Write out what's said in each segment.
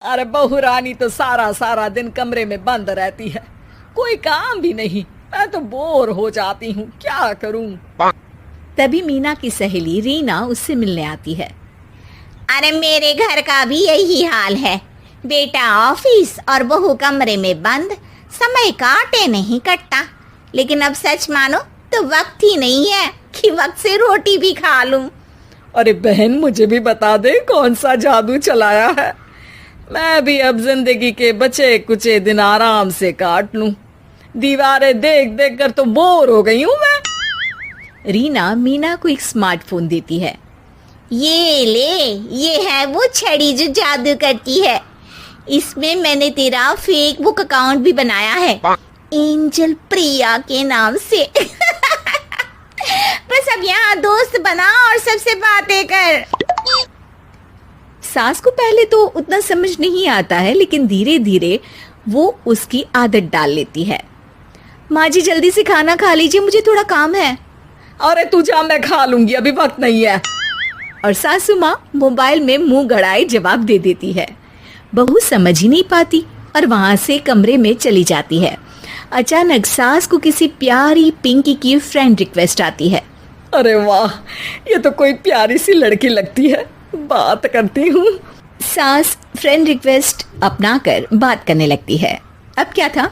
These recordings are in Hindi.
अरे बहू रानी तो सारा सारा दिन कमरे में बंद रहती है, कोई काम भी नहीं। मैं तो बोर हो जाती हूँ, क्या करूँ। तभी मीना की सहेली रीना उससे मिलने आती है। अरे मेरे घर का भी यही हाल है, बेटा ऑफिस और बहू कमरे में बंद, समय काटे नहीं कटता। लेकिन अब सच मानो तो वक्त ही नहीं है कि वक्त से रोटी भी खा लूं। अरे बहन, मुझे भी बता दे कौन सा जादू चलाया है। मैं भी अब जिंदगी के बचे कुचे दिन आराम से काट लूं। दीवारें देख देख कर तो बोर हो गई हूं मैं। रीना मीना को एक स्मार्टफोन देती है। ये ले, ये है वो छड़ी जो जादू करती है। इसमें मैंने तेरा फेसबुक अकाउंट भी बनाया है, एंजल प्रिया के नाम से। बस अब यहाँ दोस्त बना और सबसे बातें कर। सास को पहले तो उतना समझ नहीं आता है, लेकिन धीरे धीरे वो उसकी आदत डाल लेती है। माँ जी जल्दी से खाना खा लीजिए, मुझे थोड़ा काम है। अरे तू जा, मैं खा लूंगी, अभी वक्त नहीं है। और सासू माँ मोबाइल में मुंह गड़ाए जवाब दे देती है। बहू समझ ही नहीं पाती और वहां से कमरे में चली जाती है। अचानक सास को किसी प्यारी पिंकी की फ्रेंड रिक्वेस्ट आती है। अरे वाह, ये तो कोई प्यारी सी लड़की लगती है, बात करती हूँ। सास फ्रेंड रिक्वेस्ट अपनाकर बात करने लगती है। अब क्या था,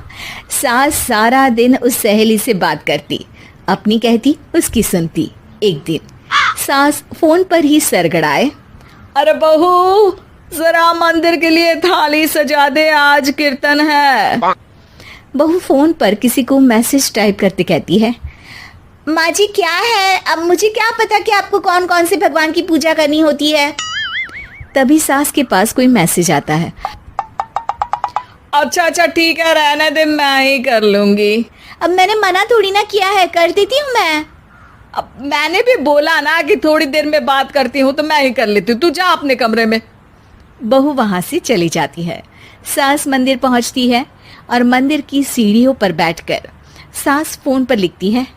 सास सारा दिन उस सहेली से बात करती, अपनी कहती, उसकी सुनती। एक दिन सास फोन पर ही सर गड़ाए। अरे बहू, जरा मंदिर के लिए थाली सजा दे, आज कीर्तन है। बहू फोन पर किसी को मैसेज टाइप करते कहती है। माँ जी क्या है, अब मुझे क्या पता कि आपको कौन कौन से भगवान की पूजा करनी होती है। तभी सास के पास कोई मैसेज आता है। अच्छा अच्छा ठीक है, रहने दे, मैं ही कर लूंगी। अब मैंने मना थोड़ी ना किया है, कर देती हूँ मैं। अब मैंने भी बोला ना कि थोड़ी देर में बात करती हूँ, तो मैं ही कर लेती हूँ, तू जा अपने कमरे में। बहू वहां से चली जाती है। सास मंदिर पहुंचती है और मंदिर की सीढ़ियों पर बैठकर सास फोन पर लिखती है।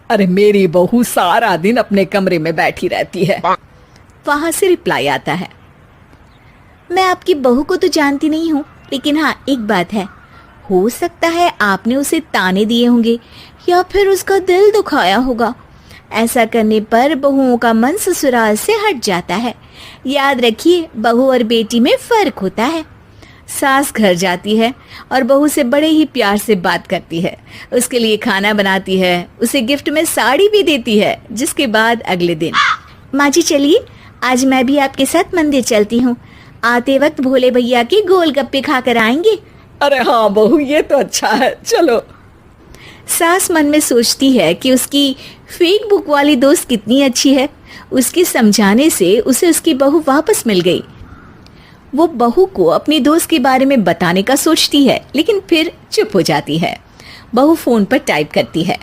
अरे मेरी बहू सारा दिन अपने कमरे में बैठी रहती है। वहां से रिप्लाई आता है। मैं आपकी बहू को तो जानती नहीं हूँ, लेकिन हाँ एक बात है, हो सकता है आपने उसे ताने दिए होंगे या फिर उसका दिल दुखाया होगा। ऐसा करने पर बहुओं का मन ससुराल से हट जाता है। याद रखिए, बहू और बेटी में फर्क होता है। सास घर जाती है और बहू से बड़े ही प्यार से बात करती है, उसके लिए खाना बनाती है, उसे गिफ्ट में साड़ी भी देती है। जिसके बाद अगले दिन, माँ जी चलिए, आज मैं भी आपके साथ मंदिर चलती हूँ, आते वक्त भोले भैया के गोलगप्पे खा कर आएंगे। अरे हाँ बहू, ये तो अच्छा है, चलो। सास मन में सोचती है कि उसकी फेक बुक वाली दोस्त कितनी अच्छी है। उसके समझाने से उसे उसकी बहू वापस मिल गई। वो बहू को अपनी दोस्त के बारे में बताने का सोचती है, लेकिन फिर चुप हो जाती है। बहू फोन पर टाइप करती है।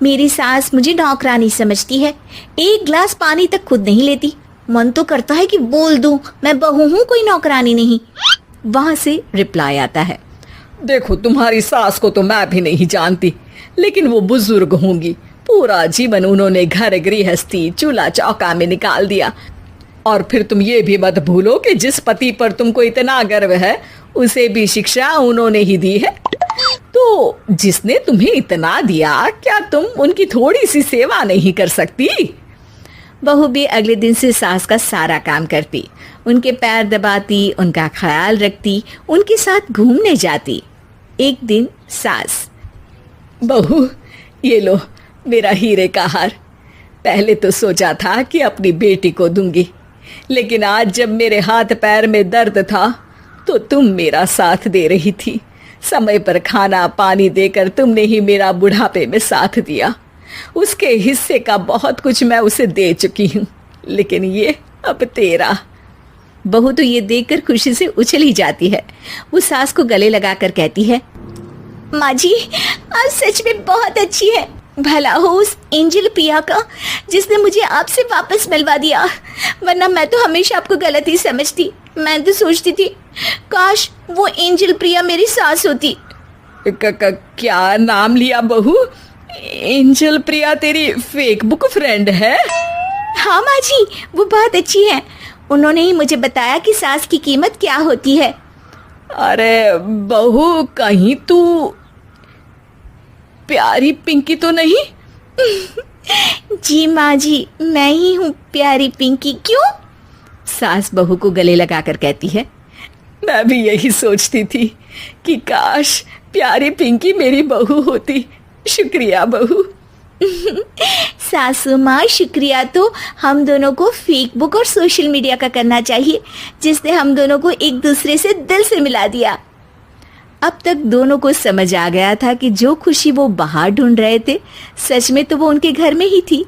मेरी सास मुझे नौकरानी समझती है, एक गिलास पानी तक खुद नहीं लेती। मन तो करता है कि बोल दूं, मैं बहू हूँ, कोई नौकरानी नहीं। वहां से रिप्लाई आता है। देखो, तुम्हारी सास को तो मैं भी नहीं जानती, लेकिन वो बुजुर्ग होंगी। पूरा जीवन उन्होंने घर गृहस्थी चूल्हा चौका में निकाल दिया। और फिर तुम ये भी मत भूलो कि जिस पति पर तुमको इतना गर्व है, उसे भी शिक्षा उन्होंने ही दी है। तो जिसने तुम्हें इतना दिया, क्या तुम उनकी थोड़ी सी सेवा नहीं कर सकती? बहू भी अगले दिन से सास का सारा काम करती, उनके पैर दबाती, उनका ख्याल रखती, उनके साथ घूमने जाती। एक दिन सास, बहू ये लो मेरा हीरे का हार। पहले तो सोचा था कि अपनी बेटी को दूंगी, लेकिन आज जब मेरे हाथ पैर में दर्द था तो तुम मेरा साथ दे रही थी। समय पर खाना पानी देकर तुमने ही मेरा बुढ़ापे में साथ दिया। उसके हिस्से का बहुत कुछ मैं उसे दे चुकी हूँ, लेकिन ये अब तेरा। बहू तो ये देखकर खुशी से उछल ही जाती है। वो सास को गले लगाकर कहती है। माँ जी आप सच में बहुत अच्छी है। भला हो उस एंजल प्रिया का जिसने मुझे आपसे वापस मिलवा दिया, वरना मैं तो हमेशा आपको गलत ही समझती। मैं तो सोचती थी काश वो एंजल प्रिया मेरी सास होती। क्या नाम लिया बहू? एंजल प्रिया तेरी फेक बुक फ्रेंड है? हाँ माँ जी, वो बहुत अच्छी है। उन्होंने ही मुझे बताया कि सास की कीमत क्या होती है। अरे बहू, कहीं तू प्यारी पिंकी तो नहीं? जी माँ जी, मैं ही हूँ प्यारी पिंकी। क्यों? सास बहू को गले लगाकर कहती है। मैं भी यही सोचती थी कि काश प्यारी पिंकी मेरी बहू होती। शुक्रिया बहू। सासू माँ, शुक्रिया तो हम दोनों को फेसबुक और सोशल मीडिया का करना चाहिए, जिसने हम दोनों को एक दूसरे से दिल से मिला दिया। अब तक दोनों को समझ आ गया था कि जो खुशी वो बाहर ढूंढ रहे थे, सच में तो वो उनके घर में ही थी।